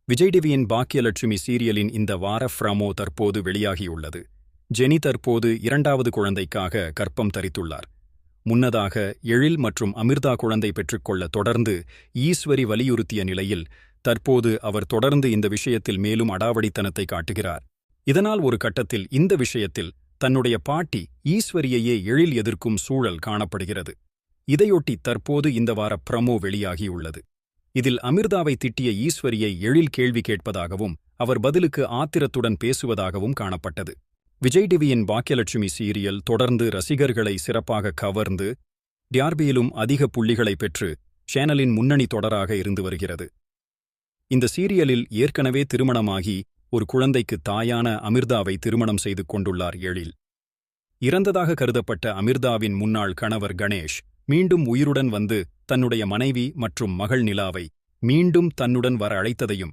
விஜய் டிவியின் பாக்கியலட்சுமி சீரியலின் இந்த வார ப்ரமோ தற்போது வெளியாகியுள்ளது. ஜெனி தற்போது 2வது குழந்தைக்காக கர்ப்பம் தரித்துள்ளார். முன்னதாக எழில் மற்றும் அமிர்தா குழந்தை பெற்றுக்கொள்ள தொடர்ந்து ஈஸ்வரி வலியுறுத்திய நிலையில் தற்போது அவர் தொடர்ந்து இந்த விஷயத்தில் மேலும் அடாவடித்தனத்தை காட்டுகிறார். இதனால் ஒரு கட்டத்தில் இந்த விஷயத்தில் தன்னுடைய பாட்டி ஈஸ்வரியையே எழில் எதிர்க்கும் சூழல் காணப்படுகிறது. இதையொட்டி தற்போது இந்த வார ப்ரமோ வெளியாகியுள்ளது. இதில் அமிர்தாவை திட்டிய ஈஸ்வரியை எழில் கேள்வி கேட்பதாகவும் அவர் பதிலுக்கு ஆத்திரத்துடன் பேசுவதாகவும் காணப்பட்டது. விஜய் டிவியின் பாக்கியலட்சுமி சீரியல் தொடர்ந்து ரசிகர்களை சிறப்பாக கவர்ந்து டிஆர்பியிலும் அதிக புள்ளிகளை பெற்று சேனலின் முன்னணி தொடராக இருந்து வருகிறது. இந்த சீரியலில் ஏற்கனவே திருமணமாகி ஒரு குழந்தைக்கு தாயான அமிர்தாவை திருமணம் செய்து கொண்டுள்ளார் எழில். இறந்ததாக கருதப்பட்ட அமிர்தாவின் முன்னாள் கணவர் கணேஷ் மீண்டும் உயிருடன் வந்து தன்னுடைய மனைவி மற்றும் மகள் நிலாவை மீண்டும் தன்னுடன் வர அழைத்ததையும்